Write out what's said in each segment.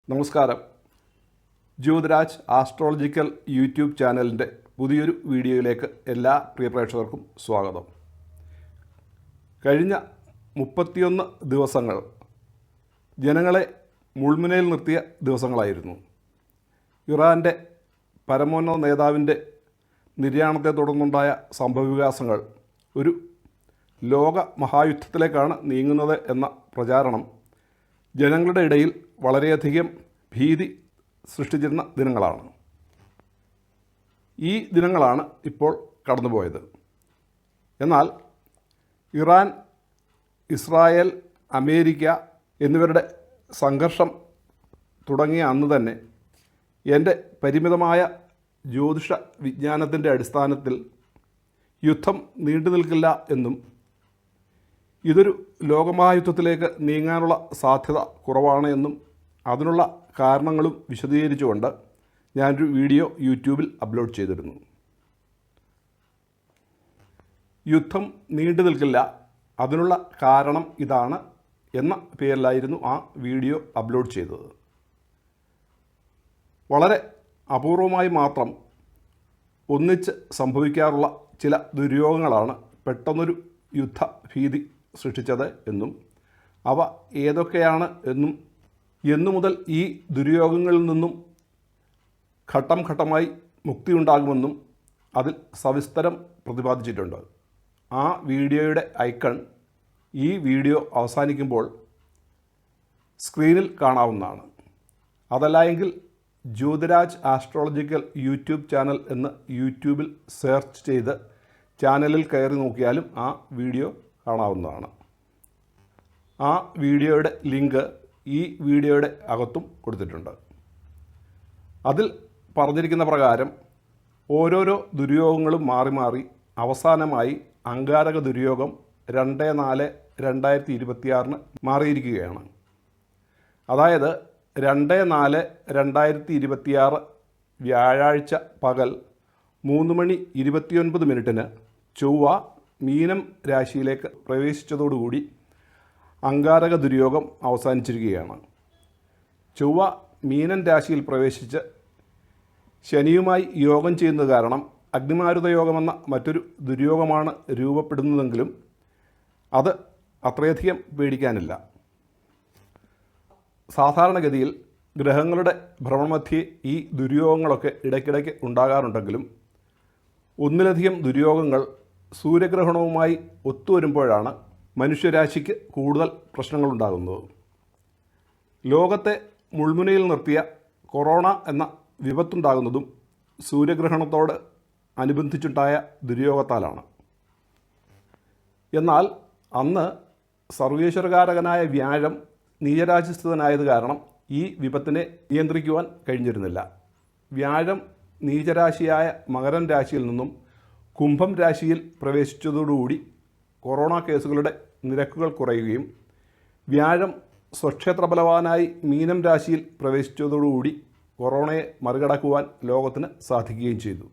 നമസ്കാരം. Jyothiraj astrological YouTube ചാനലിൻ്റെ പുതിയൊരു വീഡിയോയിലേക്ക് എല്ലാ പ്രിയ പ്രേക്ഷകർക്കും സ്വാഗതം. കഴിഞ്ഞ 31 ദിവസങ്ങൾ ജനങ്ങളെ മുൾമുനയിൽ നിർത്തിയ ദിവസങ്ങളായിരുന്നു. ഇറാൻ്റെ പരമോന്നത നേതാവിൻ്റെ നിര്യാണത്തെ തുടർന്നുണ്ടായ സംഭവവികാസങ്ങൾ ഒരു ലോക മഹായുദ്ധത്തിലേക്കാണ് നീങ്ങുന്നത് എന്ന പ്രചാരണം ജനങ്ങളുടെ ഇടയിൽ വളരെയധികം ഭീതി സൃഷ്ടിച്ചിരുന്ന ദിനങ്ങളാണ്. ഈ ദിനങ്ങളാണ് ഇപ്പോൾ കടന്നുപോയത്. എന്നാൽ ഇറാൻ, ഇസ്രായേൽ, അമേരിക്ക എന്നിവരുടെ സംഘർഷം തുടങ്ങിയ അന്ന് തന്നെ എൻ്റെ പരിമിതമായ ജ്യോതിഷ വിജ്ഞാനത്തിൻ്റെ അടിസ്ഥാനത്തിൽ യുദ്ധം നീണ്ടു നിൽക്കില്ല എന്നും ഇതൊരു ലോകമഹായുദ്ധത്തിലേക്ക് നീങ്ങാനുള്ള സാധ്യത കുറവാണ് എന്നും അതിനുള്ള കാരണങ്ങളും വിശദീകരിച്ചുകൊണ്ട് ഞാനൊരു വീഡിയോ യൂട്യൂബിൽ അപ്ലോഡ് ചെയ്തിരുന്നു. യുദ്ധം നീണ്ടു നിൽക്കില്ല, അതിനുള്ള കാരണം ഇതാണ് എന്ന പേരിലായിരുന്നു ആ വീഡിയോ അപ്ലോഡ് ചെയ്തത്. വളരെ അപൂർവമായി മാത്രം ഒന്നിച്ച് സംഭവിക്കാറുള്ള ചില ദുര്യോഗങ്ങളാണ് പെട്ടെന്നൊരു യുദ്ധഭീതി സൃഷ്ടിച്ചത് എന്നും അവ ഏതൊക്കെയാണ് എന്നു മുതൽ ഈ ദുര്യോഗങ്ങളിൽ നിന്നും ഘട്ടം ഘട്ടമായി മുക്തിയുണ്ടാകുമെന്നും അതിൽ സവിസ്തരം പ്രതിപാദിച്ചിട്ടുണ്ട്. ആ വീഡിയോയുടെ ഐക്കൺ ഈ വീഡിയോ അവസാനിക്കുമ്പോൾ സ്ക്രീനിൽ കാണാവുന്നതാണ്. അതല്ല എങ്കിൽ ജ്യോതിരാജ് ആസ്ട്രോളജിക്കൽ യൂട്യൂബ് ചാനൽ എന്ന് യൂട്യൂബിൽ സെർച്ച് ചെയ്ത് ചാനലിൽ കയറി നോക്കിയാലും ആ വീഡിയോ കാണാവുന്നതാണ്. ആ വീഡിയോയുടെ ലിങ്ക് ഈ വീഡിയോയുടെ അകത്തും കൊടുത്തിട്ടുണ്ട്. അതിൽ പറഞ്ഞിരിക്കുന്ന പ്രകാരം ഓരോരോ ദുര്യോഗങ്ങളും മാറി മാറി അവസാനമായി അംഗാരക ദുര്യോഗം 2/4/2026 മാറിയിരിക്കുകയാണ്. അതായത് 2/4/2026 വ്യാഴാഴ്ച പകൽ 3:29 ചൊവ്വ മീനം രാശിയിലേക്ക് പ്രവേശിച്ചതോടുകൂടി അംഗാരക ദുര്യോഗം അവസാനിച്ചിരിക്കുകയാണ്. ചൊവ്വ മീനൻ രാശിയിൽ പ്രവേശിച്ച് ശനിയുമായി യോഗം ചെയ്യുന്നത് കാരണം അഗ്നിമാരുത യോഗമെന്ന മറ്റൊരു ദുര്യോഗമാണ് രൂപപ്പെടുന്നതെങ്കിലും അത് അത്രയധികം പേടിക്കാനില്ല. സാധാരണഗതിയിൽ ഗ്രഹങ്ങളുടെ ഭ്രമണമധ്യേ ഈ ദുര്യോഗങ്ങളൊക്കെ ഇടയ്ക്കിടയ്ക്ക് ഉണ്ടാകാറുണ്ടെങ്കിലും ഒന്നിലധികം ദുര്യോഗങ്ങൾ സൂര്യഗ്രഹണവുമായി ഒത്തുവരുമ്പോഴാണ് മനുഷ്യരാശിക്ക് കൂടുതൽ പ്രശ്നങ്ങളുണ്ടാകുന്നത്. ലോകത്തെ മുൾമുനയിൽ നിർത്തിയ കൊറോണ എന്ന വിപത്തുണ്ടാകുന്നതും സൂര്യഗ്രഹണത്തോട് അനുബന്ധിച്ചുണ്ടായ ദുര്യോഗത്താലാണ്. എന്നാൽ അന്ന് സർവേശ്വരകാരകനായ വ്യാഴം നീചരാശിസ്ഥിതനായത് കാരണം ഈ വിപത്തിനെ നിയന്ത്രിക്കുവാൻ കഴിഞ്ഞിരുന്നില്ല. വ്യാഴം നീചരാശിയായ മകരം രാശിയിൽ നിന്നും കുംഭം രാശിയിൽ പ്രവേശിച്ചതോടുകൂടി കൊറോണ കേസുകളുടെ നിരക്കുകൾ കുറയുകയും വ്യാഴം സ്വക്ഷേത്രബലവാനായി മീനം രാശിയിൽ പ്രവേശിച്ചതോടുകൂടി കൊറോണയെ മറികടക്കുവാൻ ലോകത്തിന് സാധിക്കുകയും ചെയ്തു.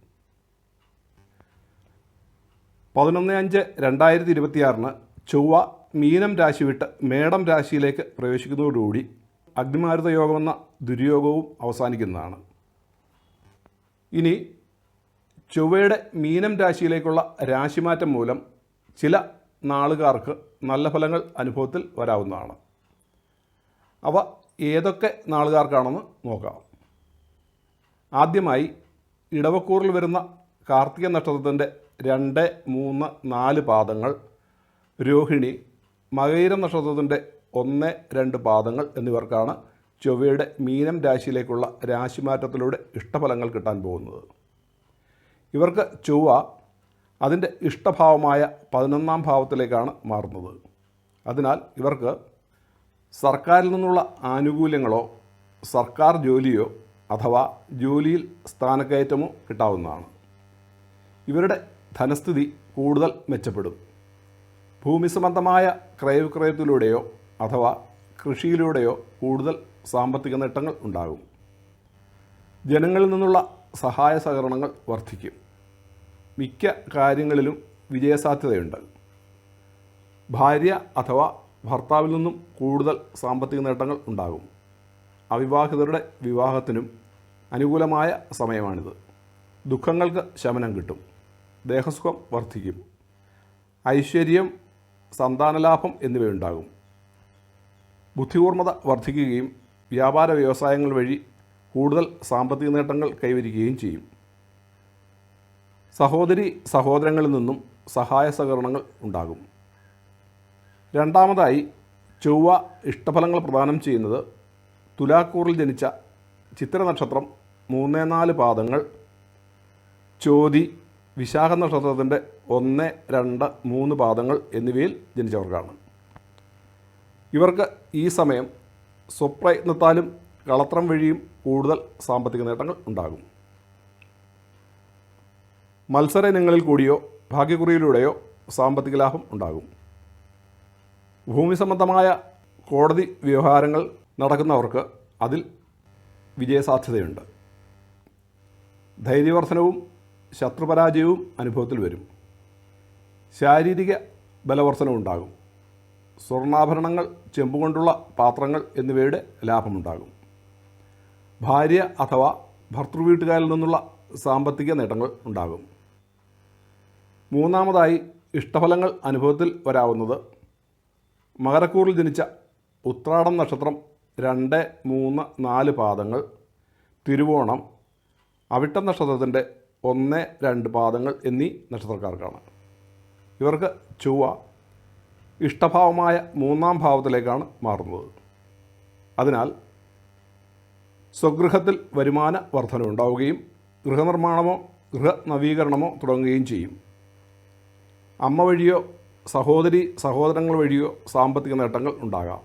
11/5/2026 ചൊവ്വ മീനം രാശി വിട്ട് മേടം രാശിയിലേക്ക് പ്രവേശിക്കുന്നതോടുകൂടി അഗ്നിമാരുത യോഗമെന്ന ദുര്യോഗവും അവസാനിക്കുന്നതാണ്. ഇനി ചൊവ്വയുടെ മീനം രാശിയിലേക്കുള്ള രാശിമാറ്റം മൂലം ചില നാളുകാർക്ക് നല്ല ഫലങ്ങൾ അനുഭവത്തിൽ വരാവുന്നതാണ്. അവ ഏതൊക്കെ നാളുകാർക്കാണെന്ന് നോക്കാം. ആദ്യമായി ഇടവക്കൂറിൽ വരുന്ന കാർത്തിക നക്ഷത്രത്തിൻ്റെ 2, 3, 4 പാദങ്ങൾ, രോഹിണി, മകയിരം നക്ഷത്രത്തിൻ്റെ 1, 2 പാദങ്ങൾ എന്നിവർക്കാണ് ചൊവ്വയുടെ മീനം രാശിയിലേക്കുള്ള രാശിമാറ്റത്തിലൂടെ ഇഷ്ടഫലങ്ങൾ കിട്ടാൻ പോകുന്നത്. ഇവർക്ക് ചൊവ്വ അതിൻ്റെ ഇഷ്ടഭാവമായ 11ാം ഭാവത്തിലേക്കാണ് മാറുന്നത്. അതിനാൽ ഇവർക്ക് സർക്കാരിൽ നിന്നുള്ള ആനുകൂല്യങ്ങളോ സർക്കാർ ജോലിയോ അഥവാ ജോലിയിൽ സ്ഥാനക്കയറ്റമോ കിട്ടാവുന്നതാണ്. ഇവരുടെ ധനസ്ഥിതി കൂടുതൽ മെച്ചപ്പെടും. ഭൂമി സംബന്ധമായ ക്രയവിക്രയത്തിലൂടെയോ അഥവാ കൃഷിയിലൂടെയോ കൂടുതൽ സാമ്പത്തിക നേട്ടങ്ങൾ ഉണ്ടാകും. ജനങ്ങളിൽ നിന്നുള്ള സഹായ സഹകരണങ്ങൾ വർദ്ധിക്കും. മിക്ക കാര്യങ്ങളിലും വിജയസാധ്യതയുണ്ട്. ഭാര്യ അഥവാ ഭർത്താവിൽ നിന്നും കൂടുതൽ സാമ്പത്തിക നേട്ടങ്ങൾ ഉണ്ടാകും. അവിവാഹിതരുടെ വിവാഹത്തിനും അനുകൂലമായ സമയമാണിത്. ദുഃഖങ്ങൾക്ക് ശമനം കിട്ടും. ദേഹസുഖം വർദ്ധിക്കും. ഐശ്വര്യം, സന്താനലാഭം എന്നിവയുണ്ടാകും. ബുദ്ധികൂർമ്മത വർദ്ധിക്കുകയും വ്യാപാര വ്യവസായങ്ങൾ വഴി കൂടുതൽ സാമ്പത്തിക നേട്ടങ്ങൾ കൈവരിക്കുകയും ചെയ്യും. സഹോദരങ്ങളിൽ നിന്നും സഹായ സഹകരണങ്ങൾ ഉണ്ടാകും. രണ്ടാമതായി, ചൊവ്വ ഇഷ്ടഫലങ്ങൾ പ്രദാനം ചെയ്യുന്നത് തുലാക്കൂറിൽ ജനിച്ച ചിത്തിര നക്ഷത്രം 3-4 പാദങ്ങൾ, ചോതി, വിശാഖ നക്ഷത്രത്തിൻ്റെ 1, 2, 3 പാദങ്ങൾ എന്നിവയിൽ ജനിച്ചവർക്കാണ്. ഇവർക്ക് ഈ സമയം സ്വപ്രയത്നത്താലും കളത്രം വഴിയും കൂടുതൽ സാമ്പത്തിക നേട്ടങ്ങൾ ഉണ്ടാകും. മത്സര ഇനങ്ങളിൽ കൂടിയോ ഭാഗ്യക്കുറിയിലൂടെയോ സാമ്പത്തിക ലാഭം ഉണ്ടാകും. ഭൂമി സംബന്ധമായ കോടതി വ്യവഹാരങ്ങൾ നടക്കുന്നവർക്ക് അതിൽ വിജയസാധ്യതയുണ്ട്. ധൈര്യവർദ്ധനവും ശത്രുപരാജയവും അനുഭവത്തിൽ വരും. ശാരീരിക ബലവർദ്ധനവും ഉണ്ടാകും. സ്വർണ്ണാഭരണങ്ങൾ, ചെമ്പുകൊണ്ടുള്ള പാത്രങ്ങൾ എന്നിവയുടെ ലാഭമുണ്ടാകും. ഭാര്യ അഥവാ ഭർത്തൃവീട്ടുകാരിൽ നിന്നുള്ള സാമ്പത്തിക നേട്ടങ്ങൾ ഉണ്ടാകും. മൂന്നാമതായി, ഇഷ്ടഫലങ്ങൾ അനുഭവത്തിൽ വരാവുന്നത് മകരക്കൂറിൽ ജനിച്ച ഉത്രാടം നക്ഷത്രം 2, 3, 4 പാദങ്ങൾ, തിരുവോണം, അവിട്ടം നക്ഷത്രത്തിൻ്റെ 1, 2 പാദങ്ങൾ എന്നീ നക്ഷത്രക്കാർക്കാണ്. ഇവർക്ക് ചൊവ്വ ഇഷ്ടഭാവമായ 3-ാം ഭാവത്തിലേക്കാണ് മാറുന്നത്. അതിനാൽ സ്വഗൃഹത്തിൽ വരുമാന വർധനവുണ്ടാവുകയും ഗൃഹനിർമ്മാണമോ ഗൃഹനവീകരണമോ തുടങ്ങുകയും ചെയ്യും. അമ്മ വഴിയോ സഹോദരങ്ങൾ വഴിയോ സാമ്പത്തിക നേട്ടങ്ങൾ ഉണ്ടാകാം.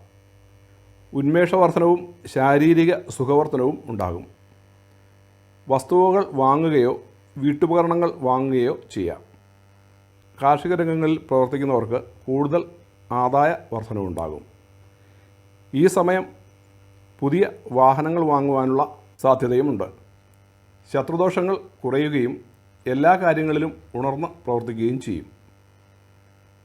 ഉന്മേഷവർദ്ധനവും ശാരീരിക സുഖവർദ്ധനവും ഉണ്ടാകും. വസ്തുവകൾ വാങ്ങുകയോ വീട്ടുപകരണങ്ങൾ വാങ്ങുകയോ ചെയ്യാം. കാർഷിക രംഗങ്ങളിൽ പ്രവർത്തിക്കുന്നവർക്ക് കൂടുതൽ ആദായ വർധനവുണ്ടാകും. ഈ സമയം പുതിയ വാഹനങ്ങൾ വാങ്ങുവാനുള്ള സാധ്യതയുമുണ്ട്. ശത്രുദോഷങ്ങൾ കുറയുകയും എല്ലാ കാര്യങ്ങളിലും ഉണർന്ന് പ്രവർത്തിക്കുകയും ചെയ്യും.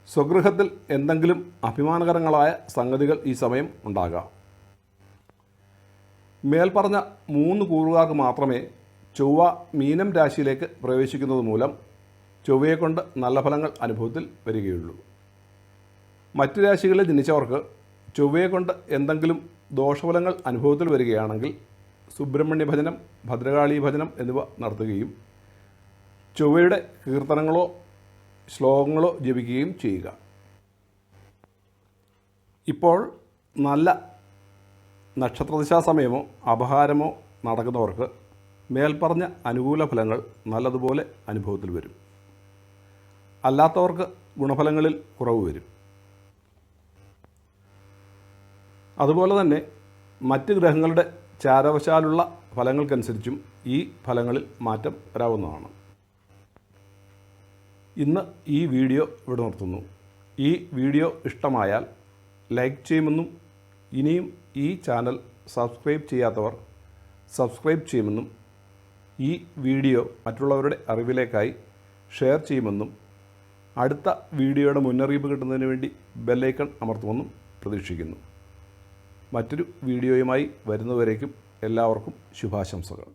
സ്വഗൃഹത്തിൽ എന്തെങ്കിലും അഭിമാനകരങ്ങളായ സംഗതികൾ ഈ സമയം ഉണ്ടാകാം. മേൽപ്പറഞ്ഞ 3 കൂറുകാർക്ക് മാത്രമേ ചൊവ്വ മീനം രാശിയിലേക്ക് പ്രവേശിക്കുന്നത് മൂലം ചൊവ്വയെക്കൊണ്ട് നല്ല ഫലങ്ങൾ അനുഭവത്തിൽ വരികയുള്ളൂ. മറ്റു രാശികളിൽ ജനിച്ചവർക്ക് ചൊവ്വയെക്കൊണ്ട് എന്തെങ്കിലും ദോഷഫലങ്ങൾ അനുഭവത്തിൽ വരികയാണെങ്കിൽ സുബ്രഹ്മണ്യ ഭജനം, ഭദ്രകാളി ഭജനം എന്നിവ നടത്തുകയും ചൊവ്വയുടെ കീർത്തനങ്ങളോ ശ്ലോകങ്ങളോ ജപിക്കുകയും ചെയ്യുക. ഇപ്പോൾ നല്ല നക്ഷത്രദിശാസമയമോ അപഹാരമോ നടക്കുന്നവർക്ക് മേൽപ്പറഞ്ഞ അനുകൂല ഫലങ്ങൾ നല്ലതുപോലെ അനുഭവത്തിൽ വരും. അല്ലാത്തവർക്ക് ഗുണഫലങ്ങളിൽ കുറവ് വരും. അതുപോലെ തന്നെ മറ്റ് ഗ്രഹങ്ങളുടെ ചാരവശാലുള്ള ഫലങ്ങൾക്കനുസരിച്ചും ഈ ഫലങ്ങളിൽ മാറ്റം വരാവുന്നതാണ്. ഇന്ന് ഈ വീഡിയോ ഇവിടെ നിർത്തുന്നു. ഈ വീഡിയോ ഇഷ്ടമായാൽ ലൈക്ക് ചെയ്യുമെന്നും ഇനിയും ഈ ചാനൽ സബ്സ്ക്രൈബ് ചെയ്യാത്തവർ സബ്സ്ക്രൈബ് ചെയ്യുമെന്നും ഈ വീഡിയോ മറ്റുള്ളവരുടെ അറിവിലേക്കായി ഷെയർ ചെയ്യുമെന്നും അടുത്ത വീഡിയോയുടെ മുന്നറിയിപ്പ് കിട്ടുന്നതിന് വേണ്ടി ബെല്ലൈക്കൺ അമർത്തുമെന്നും പ്രതീക്ഷിക്കുന്നു. മറ്റൊരു വീഡിയോയുമായി വരുന്നവരേക്കും എല്ലാവർക്കും ശുഭാശംസകൾ.